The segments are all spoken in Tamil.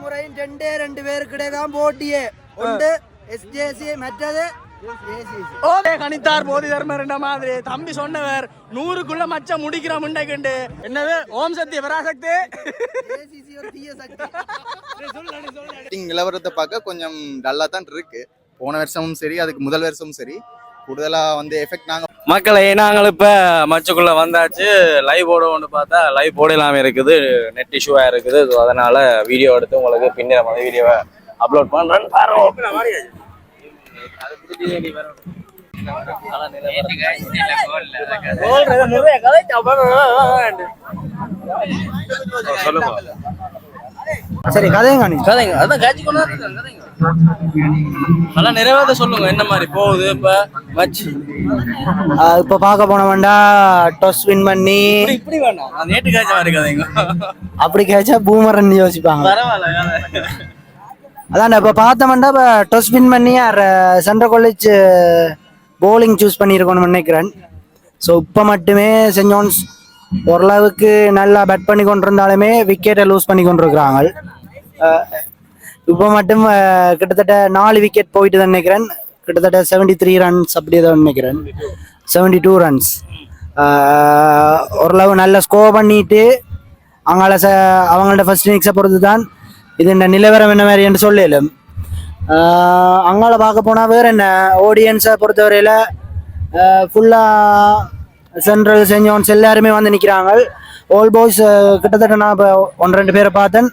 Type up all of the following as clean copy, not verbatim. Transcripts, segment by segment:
முறையும் ரெண்டு பேருக்கிட்டே தான் போட்டியே. ஒன்று எஸ்ஜேசி, மற்றது கணித்தார் போதி தர்மர் என்ற மாதிரி தம்பி சொன்னவர் 100க்குள்ள மச்சம் முடிக்கிற முண்டை கண்டு என்னது ஓம் சக்தி பராசக்தி நிலவரத்தை பார்க்க கொஞ்சம் டல்லா தான் இருக்கு. போன வருஷமும் சரி, அதுக்கு முதல் வருஷமும் சரி, கூடுதலா எஃபெக்ட் நாங்க மக்களை நாங்கள் இப்ப மச்சுக்குள்ள வந்தாச்சு. லைவ் போட ஒன்று பார்த்தா லைவ் போடலாம இருக்குது, நெட் இஷ்யூவா இருக்குது. அதனால வீடியோ எடுத்து உங்களுக்கு பின்னிற மாதிரி வீடியோவை அப்லோட் பண்றேன். சரி கதைங்க கதைங்க அதான் காட்சி கொண்டு நல்லா நிறைவேற்ற சொல்லுங்க. என்ன மாதிரி போகுது இப்ப மச்? இப்ப பார்க்க போனோம்டா டொஸ் வின் பண்ணி இப்படி வேணாம், நேற்று காய்ச்ச மாதிரி கதைங்க. அப்படி கேச்சா பூமரன் யோசிப்பாங்க. பரவாயில்ல, அதான் இப்போ பார்த்தோம்னா இப்போ டொஸ் வின் பண்ணி சென்ட்ரல் காலேஜ் போலிங் சூஸ் பண்ணியிருக்கணும்னு நினைக்கிறேன். ஸோ இப்போ மட்டுமே சென்ட் ஜான்ஸ் ஓரளவுக்கு நல்லா பேட் பண்ணி கொண்டிருந்தாலுமே விக்கெட்டை லூஸ் பண்ணி கொண்டிருக்கிறாங்க. இப்போ மட்டும் கிட்டத்தட்ட 4 விக்கெட் போயிட்டு தான் நினைக்கிறேன். கிட்டத்தட்ட 73 ரன்ஸ் அப்படி தான் நினைக்கிறேன், 72 ரன்ஸ். ஓரளவு நல்ல ஸ்கோர் பண்ணிட்டு அவங்களோட ஃபர்ஸ்ட் இன்னிங்ஸை பொறுத்து தான் இது இந்த நிலவரம் என்ன மாதிரி என்று சொல்லலும். அங்கால பார்க்க போனால் வேறு என்ன ஆடியன்ஸை பொறுத்தவரையில் ஃபுல்லாக சென்ட்ரல் சென்ட் ஜான்ஸ் எல்லாருமே வந்து நிற்கிறாங்க. ஓல் பாய்ஸ் கிட்டத்தட்ட நான் இப்போ 1-2 பேரை பார்த்தேன்.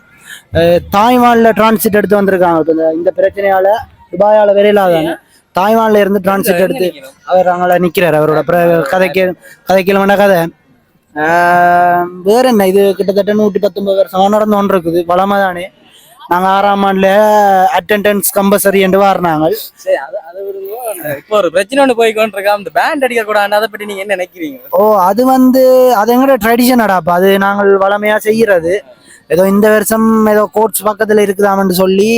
தாய்வானில் டிரான்சிட் எடுத்து வந்திருக்காங்க. இப்போ இந்த பிரச்சனையால் துபாயால் விரையிலாதாங்க தாய்வானில் இருந்து டிரான்சிட் எடுத்து அவர் அங்கே நிற்கிறார். அவரோட கதைக்கு வேண்டாம் கதை. வேற என்ன, இது கிட்டத்தட்ட 119 வருஷமாக நடந்து ஒன்று இருக்குது. வளமாக தானே. நாங்கள் 6ஆம் ஆண்டில் அட்டெண்டன்ஸ் கம்பல்சரி என்று வாரினாங்க. இப்போ ஒரு பிரச்சனை ஒன்று போய்கொண்டிருக்கா, அந்த பேண்ட் அடிக்க கூடாது. அதை பற்றி நீங்க என்ன நினைக்கிறீங்க? அது எங்களோட ட்ரெடிஷன் அடாப்பா. அது நாங்கள் வளமையா செய்யறது. ஏதோ இந்த வருஷம் ஏதோ கோர்ட்ஸ் பக்கத்துல இருக்குதாமன்னு சொல்லி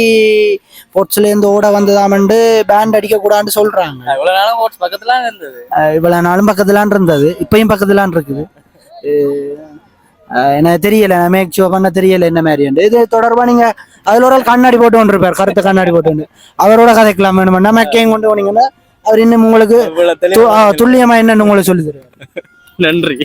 கோர்ட்ஸ்ல இருந்து ஓட வந்ததாமண்டு பேண்ட் அடிக்க கூடாதுன்னு சொல்றாங்க. இவ்வளவு நாளும் கோர்ட்ஸ் பக்கத்துல இருந்தது, இவ்வளவு நாளும் பக்கத்துலான் இருந்தது, இப்பயும் பக்கத்துலான் இருக்குது. எனக்கு தெரியல, மேக் ஷோ பண்ண தெரியல என்ன மாதிரி. இது தொடர்பா நீங்க அதுல ஒரு கண்ணாடி போட்டு கொண்டிருப்பார், கருத்த கண்ணாடி போட்டு அவரோட கதைக்கலாம் வேணும்னா மேக்கையும் கொண்டு போனீங்கன்னா அவர் இன்னும் உங்களுக்கு துல்லியமா என்னன்னு உங்களுக்கு சொல்லி தருவார். நன்றி.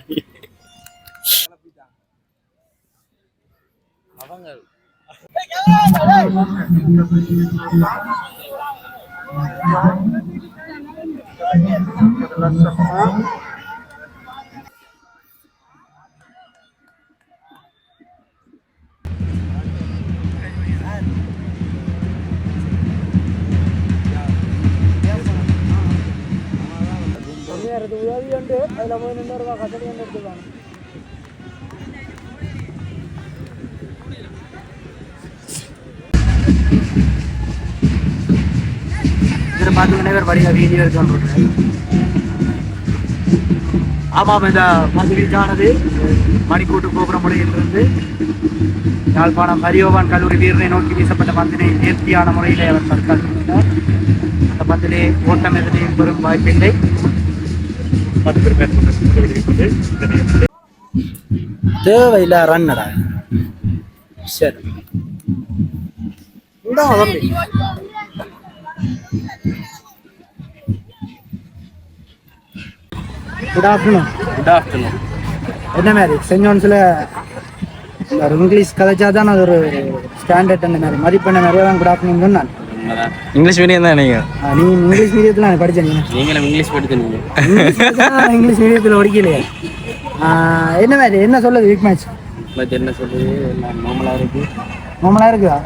உதவி உண்டு. அதில் போய் நின்று கசடி வந்து எடுத்துக்காங்க. இதில் பார்த்தீங்கன்னா இவர் படிக்க வீடியோ எடுத்து. ஆமாம், இந்த மதுவீச்சானது மணிக்கூட்டு கோபுர முறையிலிருந்து யாழ்ப்பாணம் ஹரியோவான் கல்லூரி வீரரை நோக்கி வீசப்பட்ட பந்தினை நேர்த்தியான முறையிலே அவர் தற்காலித்தார். அந்த பந்திலே ஓட்டம் எதனையும் பெறும் வாய்ப்பில்லை. தேவையில்லை ரன்னடா. சரி, குட் ஆஃப்டர்நூன். என்ன மாதிரி சென்ட் ஜான்ஸ்ல இங்கிலீஷ் கதைச்சா தான் அது ஒரு ஸ்டாண்டர்ட். அந்த மாதிரி மதிப்பெண்ண நிறைய தான் குட் ஆஃப்டர்நூன் சொன்னான். இங்கிலீஷ் மீடியம் தான் நீங்க இங்கிலீஷ் மீடியத்துல படிச்சேன். நீங்களும் இங்கிலீஷ் படிச்சீங்க? இங்கிலீஷ் மீடியத்துல படிக்கலையே. என்ன மாதிரி என்ன சொல்லுது வீக் மேட்ச்? என்ன சொல்லுது? நார்மலா இருக்குதா?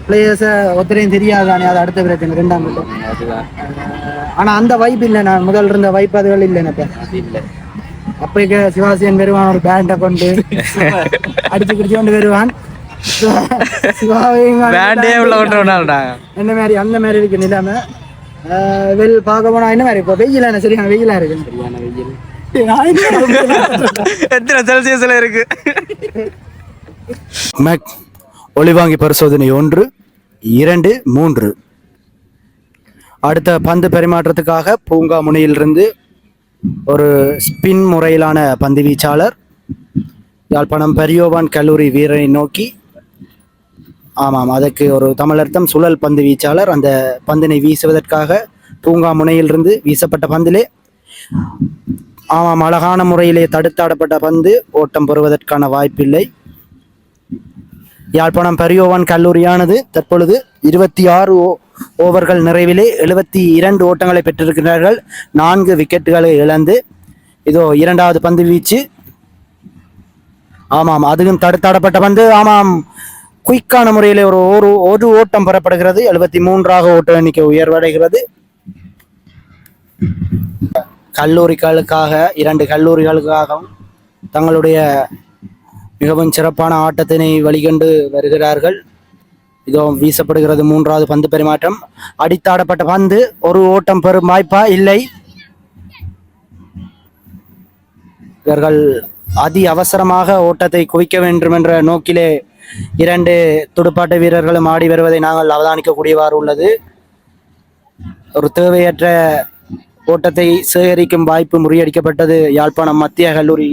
பிளேயர்ஸை ஒத்தரையும் தெரியாதானே, அது அடுத்த பிரச்சனை. 2ஆம் கட்டம். ஆனா அந்த வைப் இல்லை. நான் முதல்ல இருந்த வைப் அதுகள் இல்லை எனக்கு. அப்போ சிவாசியன் வருவான், ஒரு பேண்டை கொண்டு அடிச்சு குடிச்சு கொண்டு வருவான். என்ன மாதிரி அந்த மாதிரி இருக்கு நிலைமை. வெயில் பார்க்க போனா என்ன மாதிரி இப்போ வெயிலா என்ன சரியான வெயிலா இருக்கு. சரியான வெயில். எத்தனை செல்சியஸ்ல இருக்கு? ஒளிவாங்கி பரிசோதனை 1, 2, 3. அடுத்த பந்து பரிமாற்றத்துக்காக பூங்கா முனையிலிருந்து ஒரு ஸ்பின் முறையிலான பந்து வீச்சாளர் யாழ்ப்பாணம் பெரியோவான் கல்லூரி வீரரை நோக்கி ஆமாம், அதற்கு ஒரு தமிழர்த்தம் சுழல் பந்து வீச்சாளர். அந்த பந்தினை வீசுவதற்காக பூங்கா முனையிலிருந்து வீசப்பட்ட பந்திலே ஆமாம் அழகான முறையிலே தடுத்தாடப்பட்ட பந்து ஓட்டம் பெறுவதற்கான வாய்ப்பில்லை. யாழ்ப்பாணம் பரியோவான் கல்லூரியானது தற்பொழுது 26 ஓவர்கள் நிறைவிலே 72 ஓட்டங்களை பெற்றிருக்கிறார்கள். 4 விக்கெட்டுகளை இழந்து. இதோ இரண்டாவது பந்து வீச்சு. ஆமாம், அதுவும் தடுத்தாடப்பட்ட பந்து. ஆமாம், குயிக்கான முறையில் ஒரு ஓட்டம் பெறப்படுகிறது. 73ஆக ஓட்ட எண்ணிக்கை உயர்வடைகிறது. கல்லூரிகளுக்காக 2 கல்லூரிகளுக்காகவும் தங்களுடைய மிகவும் சிறப்பான ஆட்டத்தினை வழிகொண்டு வருகிறார்கள். இதோ வீசப்படுகிறது 3வது பந்து பரிமாற்றம். அடித்தாடப்பட்ட பந்து. ஒரு ஓட்டம் பெறும் வாய்ப்பா? இல்லை. இவர்கள் அதி அவசரமாக ஓட்டத்தை குவிக்க வேண்டும் என்ற நோக்கிலே 2 துடுப்பாட்ட வீரர்களும் ஆடி வருவதை நாங்கள் அவதானிக்கக்கூடியவாறு உள்ளது. ஒரு தேவையற்ற ஓட்டத்தை சேகரிக்கும் வாய்ப்பு முறியடிக்கப்பட்டது யாழ்ப்பாணம் மத்திய கல்லூரி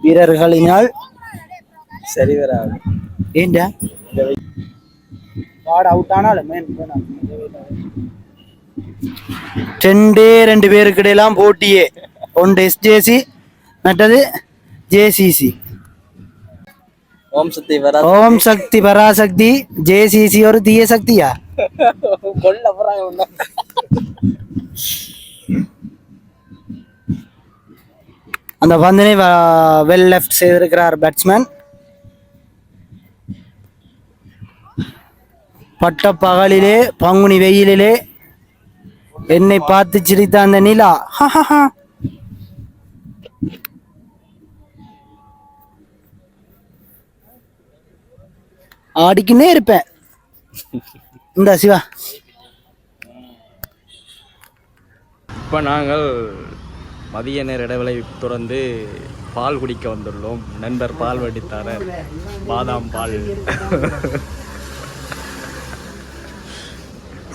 வீரர்களினால். சரி வராது. ஏண்டா பாட் அவுட் ஆனாலும் 2 பேருக்கு இடையெல்லாம் போட்டியே. ஒன்று SJC, மற்றது JCC. ஓம் சக்தி பராசக்தி. JCC ஒரு தீய சக்தியா? அந்த பந்தினை வெல் லெஃப்ட் செய்திருக்கிறார் பேட்ஸ்மேன். பட்ட பகலிலே பங்குனி வெயிலிலே என்னை பார்த்து சிரித்த அந்த நிலா. ஆடிக்கினே இருப்பேன். இந்த சிவா, இப்போ நாங்கள் மதிய நேர இடைவேளை தொடர்ந்து பால் குடிக்க வந்துள்ளோம். நண்பர் பால் வடித்தாரர், பாதாம் பால்.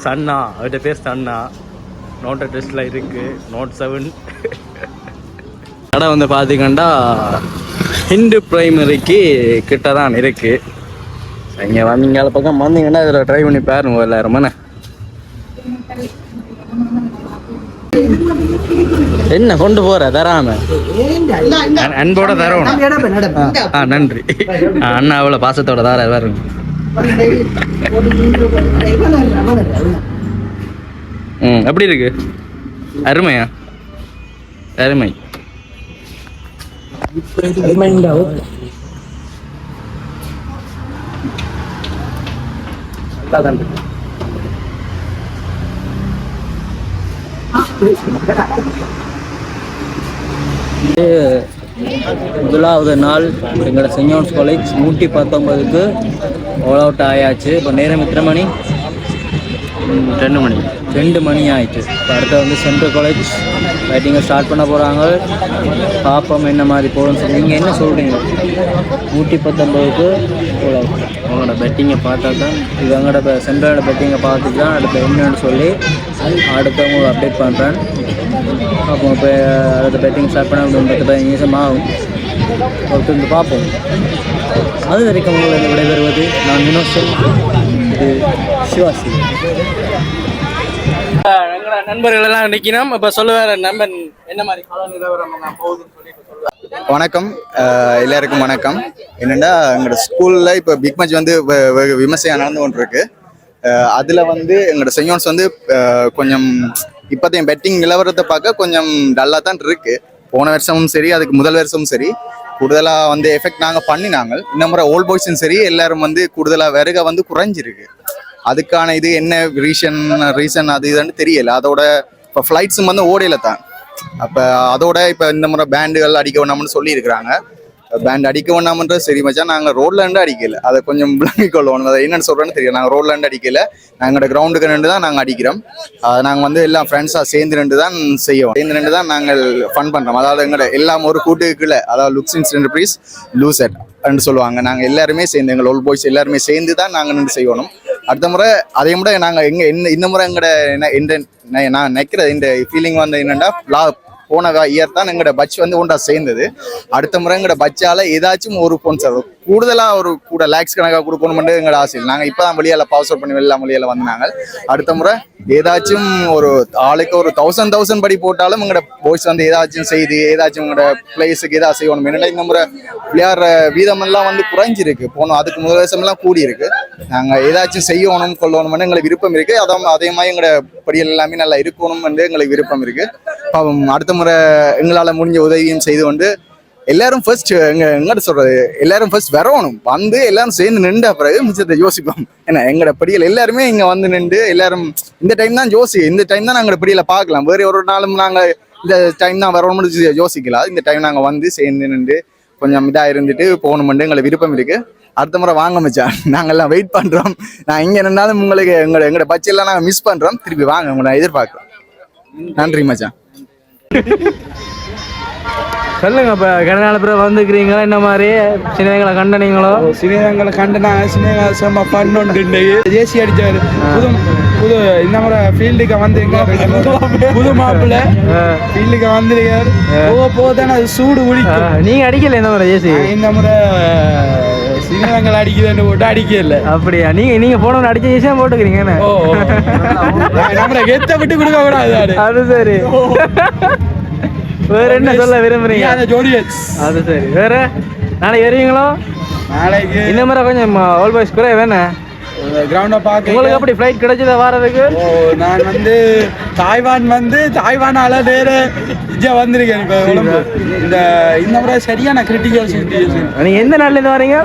சன்னா, அவர்கிட்ட பேர் சன்னா. நோட் டெஸ்ட்டில் இருக்குது, Note 7. கடை வந்து பார்த்தீங்கன்னா ஹிந்து பிரைமரிக்கு கிட்ட தான் இருக்குது. இங்கே வந்தீங்க பக்கம் வந்தீங்கன்னா இதில் ட்ரை பண்ணி பாருங்க எல்லாருமாண்ணே. என்ன கொண்டு போற தராம அன்போட தரணும். நன்றி அண்ணா, அவ்வளோ பாசத்தோட தர பாருங்க. எப்படி இருக்கு? அருமையா? அருமை. முதலாவது நாள் எங்களோட சென்ட் ஜான்ஸ் காலேஜ் 119க்கு ஆல் அவுட் ஆயாச்சு. இப்போ நேரம் எத்தனை மணி? 2 மணி ஆயிடுச்சு. இப்போ அடுத்த வந்து சென்ட்ரல் காலேஜ் பேட்டிங்கை ஸ்டார்ட் பண்ண போகிறாங்க. பார்ப்போம் என்ன மாதிரி போகணும்னு சொல்லி. நீங்கள் என்ன சொல்கிறீங்க? 119க்கு ஆல் அவுட். உங்களோட பேட்டிங்கை பார்த்தா தான் இது எங்களோட சென்ட்ரலோட பேட்டிங்கை பார்த்துட்டு தான் அடுத்த என்னன்னு சொல்லி அடுத்தவங்க அப்டேட் பண்ணுறேன். அப்போ இப்போ அடுத்த பேட்டிங் ஸ்டார்ட் பண்ண 10-15 நிமிஷம் ஆகும். ஒருத்தருந்து பார்ப்போம். அது வரைக்கும் உங்களை விடைபெறுவது நான் வினோசன், இது சிவாசி. நண்பர்கள் எல்லாம் நிற்கணும். இப்போ சொல்லுவார் நண்பன் என்ன மாதிரி கால நிலவரம் போகுதுன்னு சொல்லி சொல்லுவார். வணக்கம், எல்லாருக்கும் வணக்கம். என்னென்னா எங்களோட ஸ்கூலில் இப்போ பிக் மேட்ச் வந்து விமர்சையாக நடந்து கொண்டு இருக்கு. அதில் வந்து எங்களோட சென்ட் ஜான்ஸ் வந்து கொஞ்சம் இப்போதைய பெட்டிங் நிலவரத்தை பார்க்க கொஞ்சம் டல்லாக தான் இருக்குது. போன வருஷமும் சரி, அதுக்கு முதல் வருஷமும் சரி, கூடுதலாக வந்து எஃபெக்ட் நாங்கள் பண்ணினாங்க. இந்த முறை ஓல்ட் பாய்ஸும் சரி எல்லாரும் வந்து கூடுதலாக வருகை வந்து குறைஞ்சிருக்கு. அதுக்கான இது என்ன ரீசன் அது இதுன்னு தெரியல. அதோட இப்போ ஃப்ளைட்ஸும் வந்து ஓடையில தான். அப்போ அதோட இப்போ இந்த முறை பேண்டுகள் அடிக்க வேணாம்னு சொல்லியிருக்கிறாங்க. பேண்ட் அடிக்க வேணாமன்றது சரி மச்சான், நாங்கள் ரோட்ல இருந்து அடிக்கல. அதை கொஞ்சம் விளங்கிக் கொள்ளணும். அதை என்னென்னு சொல்கிறேன்னு தெரியல. நாங்கள் ரோட்ல இருந்து அடிக்கல, நாங்களோட கிரவுண்டுக்கு ரெண்டு தான் நாங்கள் அடிக்கிறோம். நாங்கள் வந்து எல்லாம் ஃப்ரெண்ட்ஸாக சேர்ந்து ரெண்டு தான் செய்வோம். சேர்ந்து ரெண்டு தான் நாங்கள் ஃபன் பண்ணுறோம். அதாவது எங்களோட எல்லாம் ஒரு கூட்டுக்குள்ள, அதாவது லுக்ஸ் இன்ஸ் ப்ளீஸ் லூசட் அப்படின்னு சொல்லுவாங்க. நாங்கள் எல்லாருமே சேர்ந்து, எங்கள் ஓல்ட் பாய்ஸ் எல்லாருமே சேர்ந்து தான் நாங்கள் நின்று செய்யணும். அடுத்த முறை அதே முறை நாங்கள் இந்த முறை எங்களோட நான் நினைக்கிறது இந்த ஃபீலிங் வந்து என்னென்னா போன இயர் தான் எங்களோட பட்ஜ் வந்து ஒன்றா சேர்ந்தது. அடுத்த முறை எங்களோட பட்ஜால ஏதாச்சும் ஒரு ஸ்பான்சர் கூடுதலாக ஒரு கூட லேக்ஸ் கணக்காக கொடுக்கணும்னு எங்களோட ஆசை. நாங்கள் இப்போ தான் வெளியால் பாஸ் அவுட் பண்ணி வெளியில் வெளியில் வந்தாங்க. அடுத்த முறை ஏதாச்சும் ஒரு ஆளுக்கு ஒரு 1000 படி போட்டாலும் எங்களோட பாய்ஸ் வந்து ஏதாச்சும் செய்து ஏதாச்சும் உங்களோட பிளேஸுக்கு ஏதாவது செய்யணும். என்னடா இந்த முறை விளையாடுற வீதமெல்லாம் வந்து குறைஞ்சிருக்கு. போனோம் அதுக்கு முதல் வருஷமெல்லாம் கூடி இருக்கு. நாங்கள் ஏதாச்சும் செய்யணும் கொள்ளணும்னு எங்களுக்கு விருப்பம் இருக்கு. அதே மாதிரி எங்களோட படிகள் எல்லாமே நல்லா இருக்கணும்னு எங்களுக்கு விருப்பம் இருக்கு. அடுத்த முறை எங்களால் முடிஞ்ச உதவியும் செய்து கொண்டு எல்லாரும் ஃபர்ஸ்ட் எங்கட சொல்றது எல்லாரும் ஃபர்ஸ்ட் வரணும். வந்து எல்லாரும் சேர்ந்து நின்று பிறகு மிச்சத்தை யோசிப்போம். ஏன்னா எங்களோட படிகள் எல்லாருமே இங்க வந்து நின்று எல்லாரும் இந்த டைம் தான் இந்த டைம் தான் நாங்களோட படியில பார்க்கலாம். வேற ஒரு நாளும் நாங்கள் இந்த டைம் தான் வரணும்னு யோசிக்கலாம். இந்த டைம் நாங்கள் வந்து சேர்ந்து நின்று கொஞ்சம் இதாக இருந்துட்டு போகணும்னு எங்களுக்கு விருப்பம் இருக்கு. அடுத்த முறை வாங்க மச்சான், நாங்கெல்லாம் வெயிட் பண்றோம். நான் இங்க நின்னாலும் உங்களுக்கு எங்களோட பட்ஜெட்லாம் நாங்கள் மிஸ் பண்றோம். திருப்பி வாங்க, உங்களை எதிர்பார்க்கிறோம். நன்றி மச்சான். சொல்லுங்க, இப்போ கடனால பிறகு வந்துக்கிறீங்களா? என்ன மாதிரி சினிமாங்களை கண்டனீங்களோ? சினிமாங்களை கண்டனாங்க. சினிமா செம்ம பண்ணொண்டு ஜேசி அடிச்சாரு. புது இந்த முறை ஃபீல்டுக்கு வந்துருங்க. புது மாப்பிள்ள ஃபீல்டுக்கு வந்துருக்காரு. போக தானே அது சூடு குடிக்கும். நீங்க அடிக்கல இந்த முறை ஜேசி? இந்த முறை சினிமாங்களை அடிக்குதுன்னு போட்டு அடிக்கல. அப்படியா? நீங்க போன அடிச்ச ஜேசியா போட்டுக்கிறீங்க? நம்மளை கெத்த விட்டு கொடுக்க கூடாது. அது சரி. வேற என்ன சொல்ல விரும்புறீங்க? அது சரி. வேற நாளைக்கு வருவீங்களோ? நாளைக்கு இந்த மாதிரி கொஞ்சம் ஆல் பாய்ஸ் குறைய வேணா கிரவுண்டை பார்க்க. உங்களுக்கு அப்படி ஃப்ளைட் கிடைச்சதா வாரதுக்கு? நான் தாய்வானால வேற இஜா வந்திருக்கேன். இப்போ இந்த முறை சரியான கிரிட்டிக்கல் சிச்சுவேஷன். நீங்க எந்த நாள்ல இருந்து வரீங்க?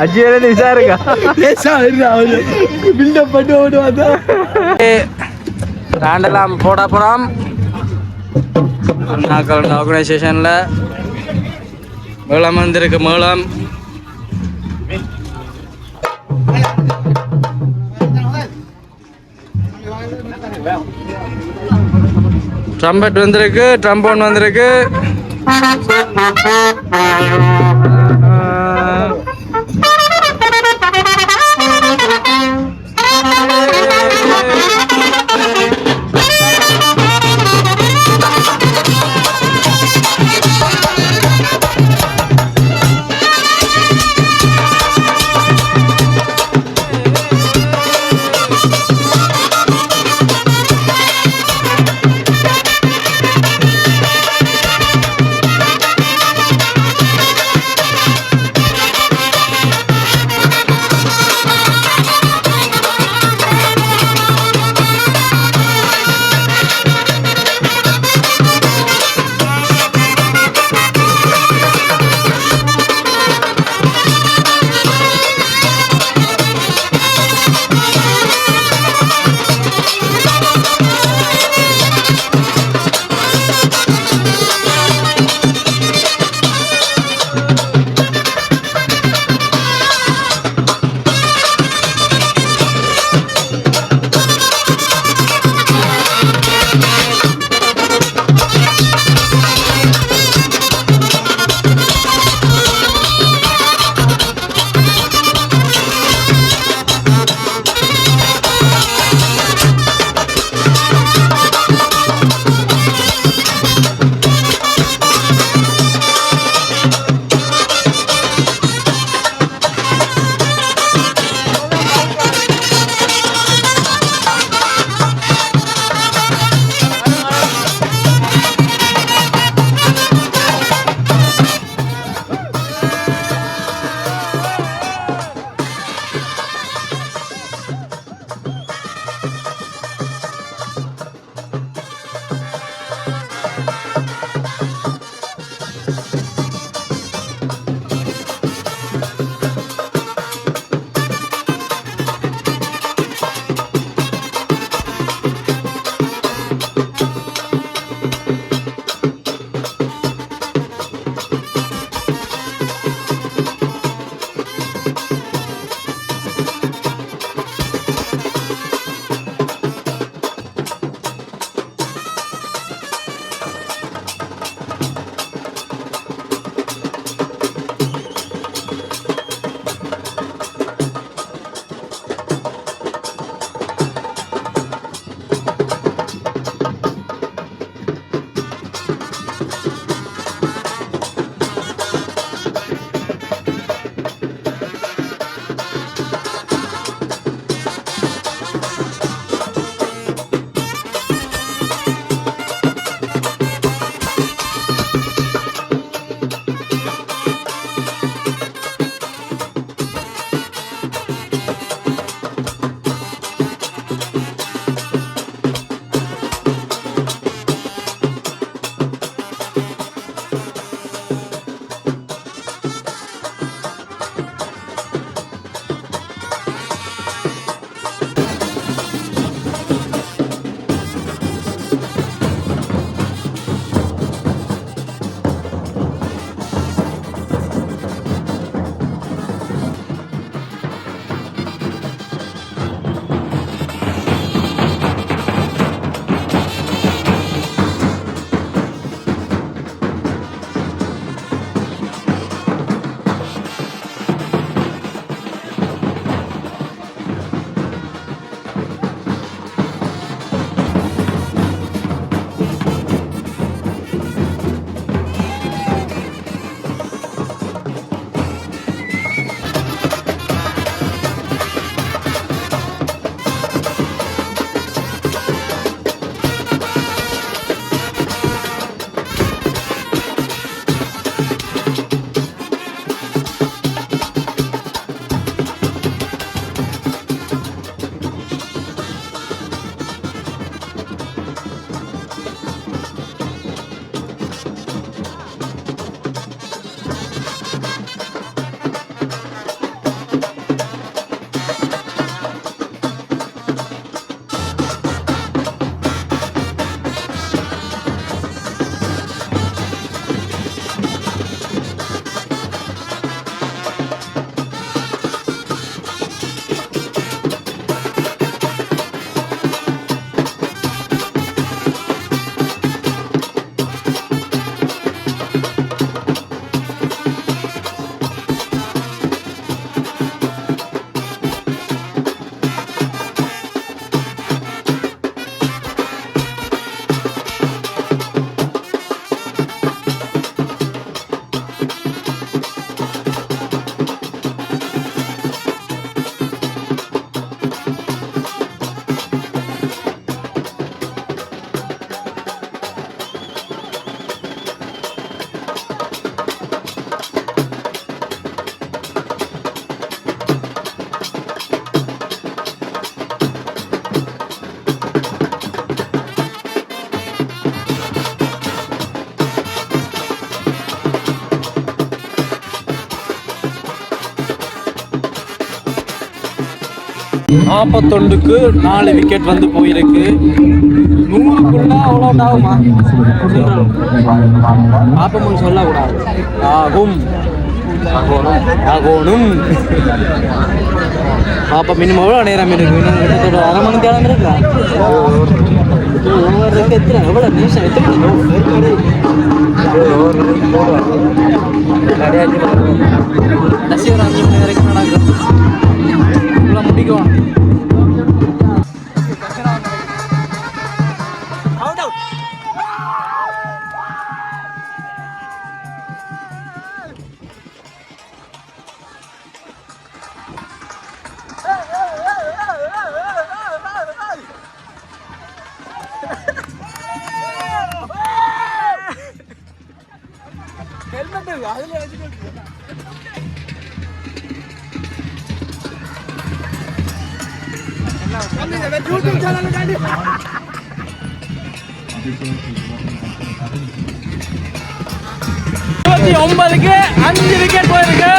அஜ்வேலேருந்து விசாரிக்கா பில்டப் பண்ணி ஓடுவாங்க. ராண்டெல்லாம் போட போகிறோம். நாங்கள் ஆர்கனைசேஷனில் மேளம் வந்திருக்கு. மேளம் ட்ரம்பட் வந்திருக்கு, ட்ரம்போன் வந்திருக்கு. 41க்கு 4 விக்கெட் வந்து போயிருக்கு. 100க்குள்ள அவ்வளோ ஆகுமா? பாப்பமும் சொல்லக்கூடாது. ஆகும் ஆகணும். பாப்பா மினிமம் எவ்வளோ நேரம் இருக்கு? இன்னும் கிட்டத்தட்ட அரை மணி நேரம் இருக்கா? எத்தனை எவ்வளோ நிமிஷம் எத்தனை கடைசி ஒரு 5 மணி வரைக்கும் நடக்கும். இவ்வளோ முடிக்கும். ஒன்பதுக்கு 5 விக்கெட் போயிருக்கு.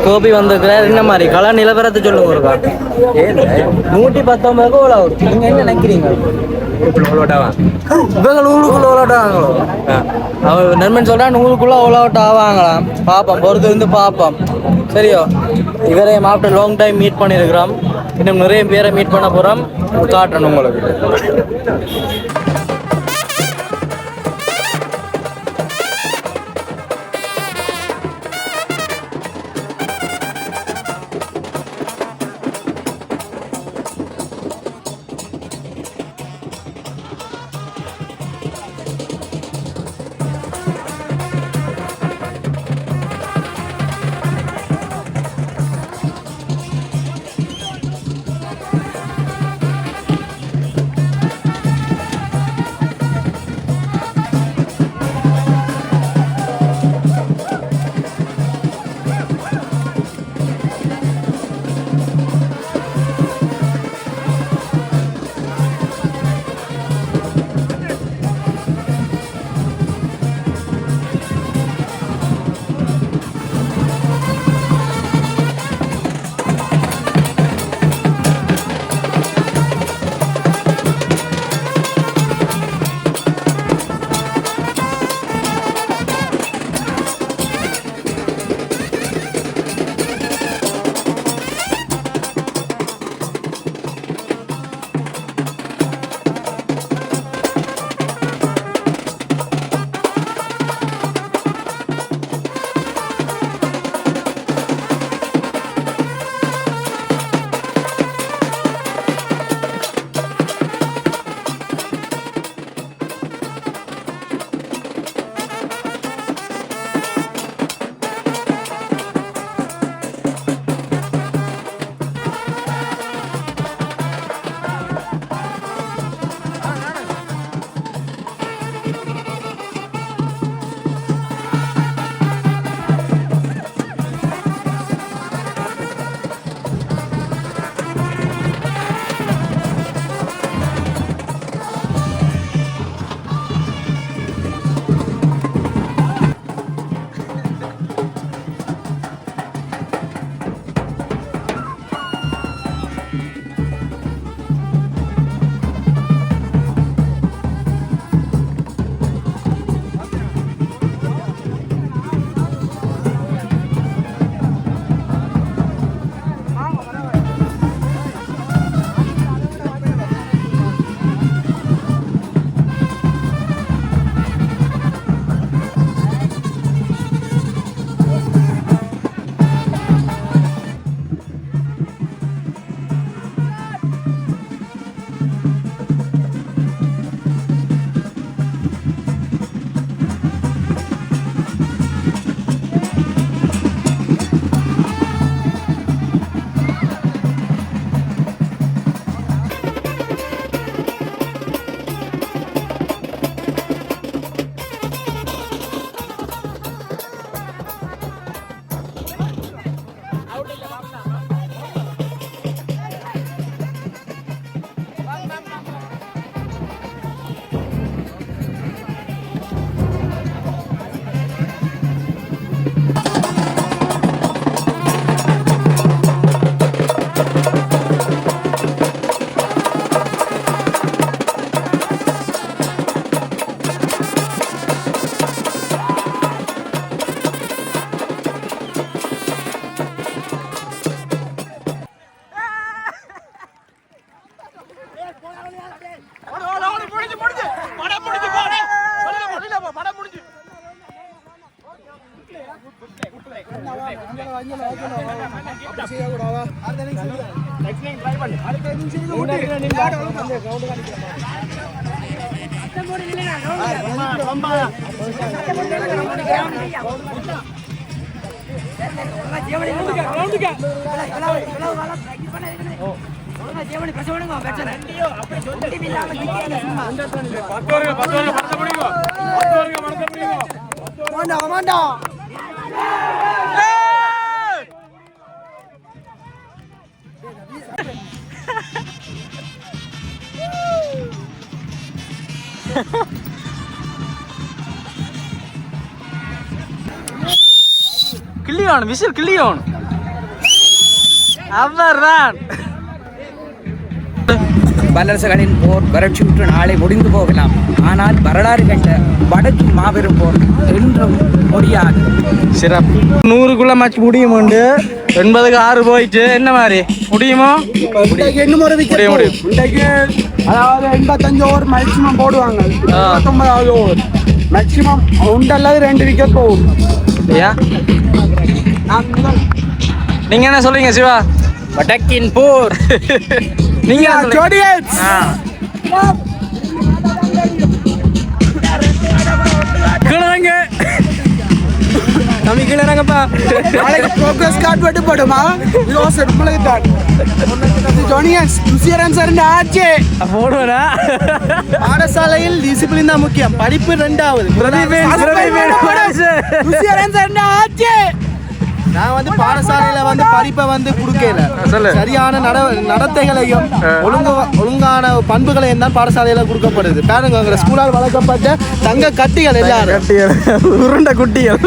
கோபி வந்திருக்கிறார். என்ன மாதிரி கலா நிலவரத்தை சொல்லுங்க ஒருக்கா. 119க்கு ஓல் அவுட். நீங்க என்ன நினைக்கிறீங்க? இவங்க 100க்குள்ள ஓல் அவுட் ஆவாங்களோ? அவர் நண்பன் சொல்றா 100க்குள்ள ஓல் அவுட் ஆவாங்களாம். பாப்போம், பொறுத்து இருந்து பாப்போம். சரியோ, இவரே ஆஃப்டர் லாங் டைம் மீட் பண்ணியிருக்கிறோம். இன்னும் நிறைய பேரை மீட் பண்ண போறோம். காட்டுறேன் உங்களுக்கு. கிளியோன் விசில் கிளியோன் அவர்தான் வல்லரசுகளின் போர் வறட்சியுற்று நாளை முடிந்து போகலாம். ஆனால் வரலாறு கண்ட வடக்கு மாபெரும் போர் என்றும் முடியாது. சிறப்பு 100க்குள்ள மேட்ச் முடியும் உண்டு 80க்கு 6 போயிட்டு என்ன மாதிரி முடியுமோ இன்னும் ஒரு wicket முடியும். போகும். இன்றைக்கு அதாவது 85 ஓவர் மேக்ஸிமம் போடுவாங்க. 89 ஓவர் மேக்ஸிமம் ஒன்று அல்லது 2 விக்கெட் போகும். ஐயா நீங்க என்ன சொல்றீங்க சிவா? வடக்கின் போர் நீங்க ஜோடியன்ஸ் கிளறங்க தம்பி கிளறங்கப்பா. நாளைக்கு ப்ரோக்ரஸ் கார்டு வெட்டு போடுமா லோஸ் உங்களுக்கு தான் ஜோனியன்ஸ் ருசியரன் சார் ஆச்சு போடுவா. பாடசாலையில் டிசிப்ளின் தான் முக்கியம், படிப்பு 2வது. ருசியரன் சார் ஆச்சு. நான் வந்து பாடசாலையில வந்து படிப்பை வந்து கொடுக்கல, சரியான நடத்தைகளையும் ஒழுங்கான பண்புகளையும் தான் பாடசாலையில கொடுக்கப்படுது. பாருங்க உங்களை ஸ்கூலால் வளர்க்கப்பட்ட தங்க கட்டிகள் எல்லாரும் உருண்ட குட்டிகள்.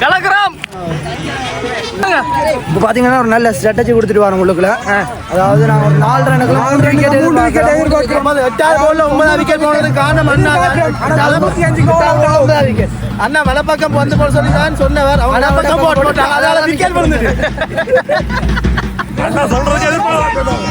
கலக்குறோம். இப்போ பார்த்தீங்கன்னா ஒரு நல்ல ஸ்ட்ராட்டஜி கொடுத்துட்டு வரோம் உள்ளுக்குள்ள. அதாவது நான் ஒரு 4 ரனுக்கு 3 விக்கெட் எதிர்பார்க்கிறோம். 8வது பால்ல 9வது விக்கெட் போனதுக்கு காரணம் அண்ணா 9வது விக்கெட். அண்ணா வலப்பக்கம் வந்து போட சொல்லி தான் சொன்னவர், அவங்க வலப்பக்கம் போட்டாங்க, அதனால விக்கெட் விழுந்துட்டு. அண்ணா சொல்றது எதிர்பார்க்கணும்.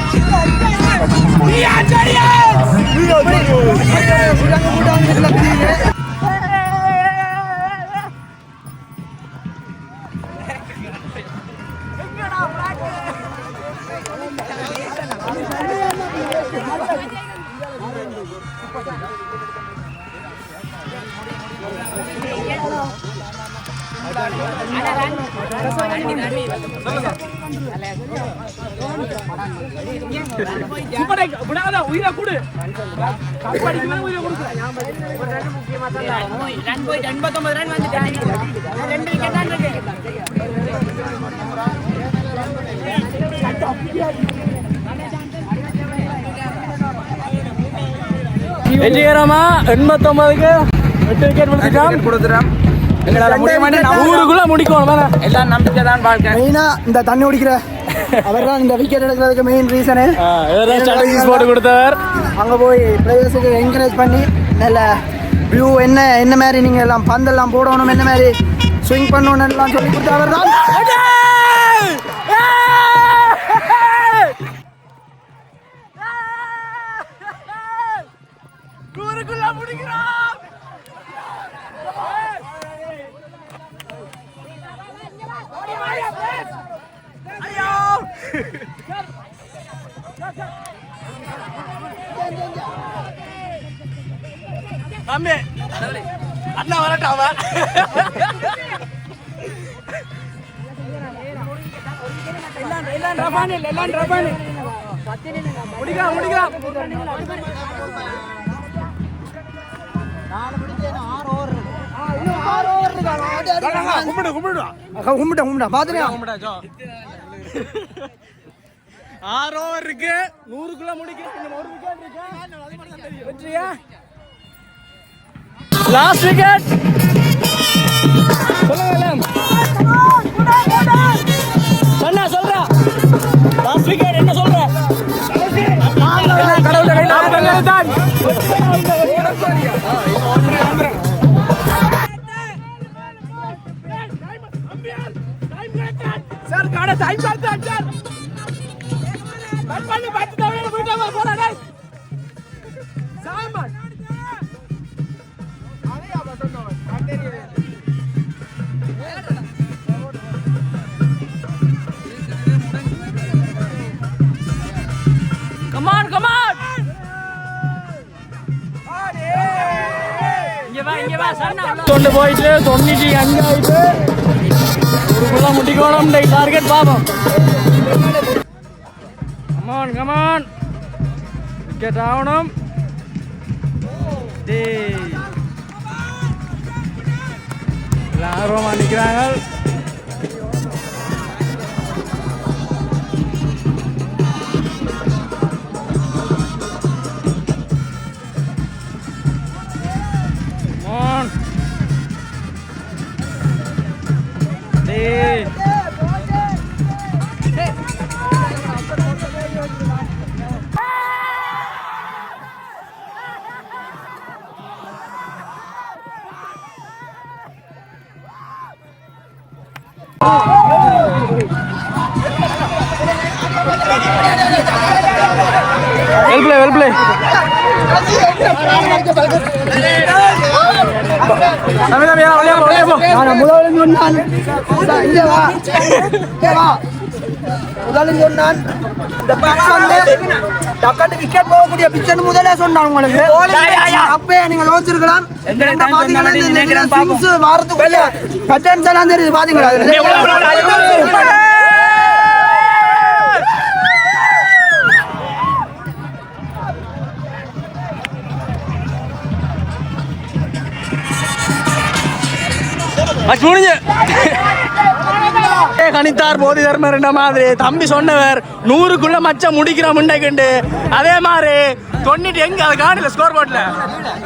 வெற்றிகரமா 89க்கு 8 விக்கெட் கொடுத்துட்டான். ஊருக்குள்ள முடிக்கணும் எல்லாம் நம்பிக்கை தான் வாழ்க்கை. மெயினா இந்த தண்ணி குடிக்கிற அவர் தான் இந்த விக்கெட் எடுக்கிறதுக்கு மெயின் ரீசனு. ஸ்ட்ராட்டஜிஸ் போட்டு கொடுத்தவர். அங்கே போய் பிளேயர்ஸுக்கு என்கரேஜ் பண்ணி நல்ல வியூ என்ன மாதிரி நீங்கள் எல்லாம் பந்தெல்லாம் போடணும், என்ன மாதிரி ஸ்விங் பண்ணணும் எல்லாம் சொல்லி கொடுத்து அவர் தான். ஊருக்குள்ள முடிக்கிறோம். தம்பி அண்ணா வரட்டாவா? முடிக்கலாம். கும்பிட்டா பாத்துறியா? 6 ஓவர் இருக்கு, 100க்குள்ள முடிக்கிறோம். ஒரு விக்கெட் இருக்கு. வெற்றியா? லாஸ்ட் விக்கெட் சொல்லுங்க. சொன்னா சொல்றா லாஸ்ட் விக்கெட் என்ன சொல்ற சார் காட டைம் சார் சார் பண்ணு பத்து தடவை போய்டா போடா டேய் சாமன் அதையா சொன்னவன் Khanderi Come on, come on! இங்க வா சன்னா கொண்டு போயிட்டு 95 ஆயிட்டு ஒருக்குள்ள முட்டிக்கோணும் டேய் டார்கெட் பாப்போம் come on get ஆவணும் டேய் எல்லாரும் நிக்கிறாங்க Well play. முதல்ல சொன்னான் இந்த பிச் வந்து டக்கட்டு விக்கெட் போகக்கூடிய பிச்சன் முதலே சொன்னான் உங்களுக்கு அப்பயே நீங்க யோசிச்சிருக்கலாம் வாரத்துக்குள்ள பட்டன்ஸ் எல்லாம் தெரியுது பாத்தீங்களா கணித்தார் போதி தர்மர் என்ற மாதிரி தம்பி சொன்னவர் 100க்குள்ள மச்சம் முடிக்கிற முண்டைக்குண்டு அதே மாதிரி 90 எங்க அது காணல ஸ்கோர் போர்ட்ல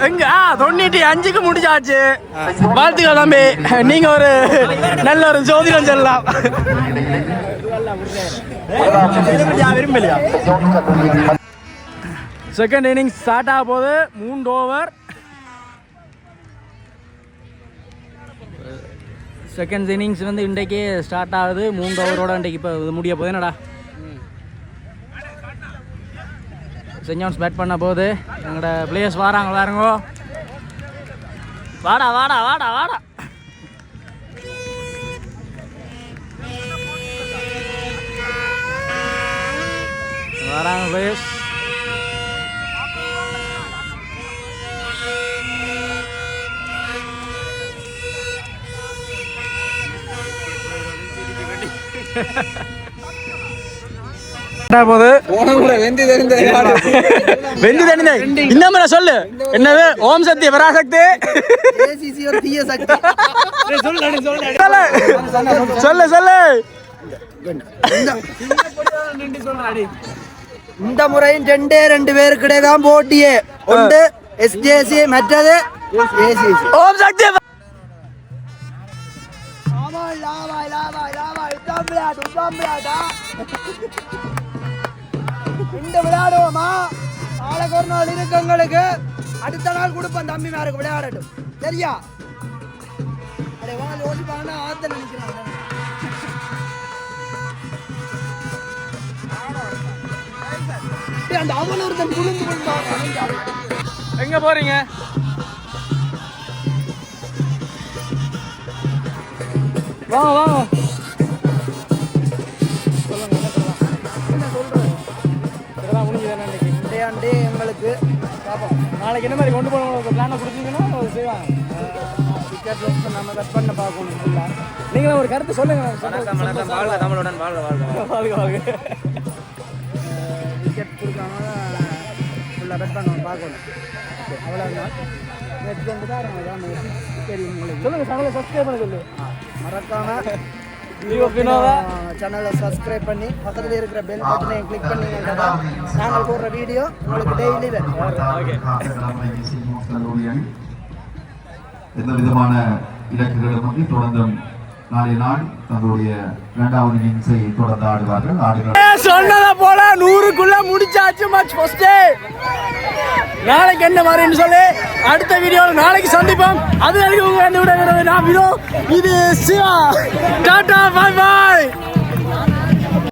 எங்க 95க்கு முடிச்சாச்சு வாழ்த்துக்கள் தம்பி நீங்க ஒரு நல்ல ஒரு ஜோதிடம் சொல்லலாம் செகண்ட் இன்னிங்ஸ் ஸ்டார்ட் ஆக போது 3 ஓவர் செகண்ட் இன்னிங்ஸ் வந்து இன்றைக்கே ஸ்டார்ட் ஆகுது 3 ஓவரோட இன்றைக்கு இப்போ முடிய போகுது என்னடா செஞ்சோன்ஸ் பேட் பண்ண போகுது எங்களோட பிளேயர்ஸ் வராங்க பாருங்கோ வாடா வாடா வாடா வாடா வராங்க பிளேயர்ஸ் சொல்லு என்னது ஓம் சக்தி பராசக்தி சொல்லு சொல்லு இந்த முறையும் 2 பேருக்கு தான் போட்டியே ஒன்று எஸ்ஜேசி மற்றது ஓம் சக்தி இந்த விளையாடுவோமா நாளைக்கு ஒரு நாள் இருக்கங்களுக்கு அடுத்த நாள் கொடுப்பேன் தம்பி மேருக்கு விளையாடட்டும் சரியா யோசிப்பாங்கன்னா ஆத்த நினைக்கிறாங்க அந்த அவன் ஒருத்தன் குளிந்து எங்க போறீங்க வாங்க வாங்க எங்களுக்கு நாளைக்கு என்ன மாதிரி கொண்டு போன பிளானை கொடுத்தீங்கன்னா செய்வாங்க டிக்கெட் நம்ம கட் பண்ண பார்க்கணும் ஃபுல்லாக நீங்களும் ஒரு கருத்து சொல்லுங்க வாழ்க தமிழுடன் வாழ்க வாழ்க வாழ்க வாழ்க டிக்கெட் கொடுக்காம ஃபுல்லாக கட் பண்ணணும் பார்க்கணும் அவ்வளோதான் நெட் கொண்டு தான் தெரியும் உங்களுக்கு சொல்லுங்க சேனலை சப்ஸ்கிரைப் பண்ண சொல்லு மறக்காம வினோதா சேனலை சப்ஸ்கிரைப் பண்ணி பக்கத்தில் இருக்கிற பெல் பட்டனை கிளிக் பண்ணீங்கன்னா நாங்கள் போடுற வீடியோ உங்களுக்கு டெய்லி வரும் எந்த விதமான இலக்குகளும் தொடர்ந்தும் நாளைய நாள் தங்களுடைய 2வது இன்னிங்ஸை தொடர்ந்து ஆடுவார்கள். சொன்னதை போல 100க்குள்ள முடிச்சாச்சு மேட்ச் ஃபர்ஸ்ட். நாளைக்கு என்ன மாதிரின்னு சொல்லி அடுத்த வீடியோவில் நாளைக்கு சந்திப்போம். அது வரைக்கும் உங்க நான் விடோ இது சிவா. Tata bye by.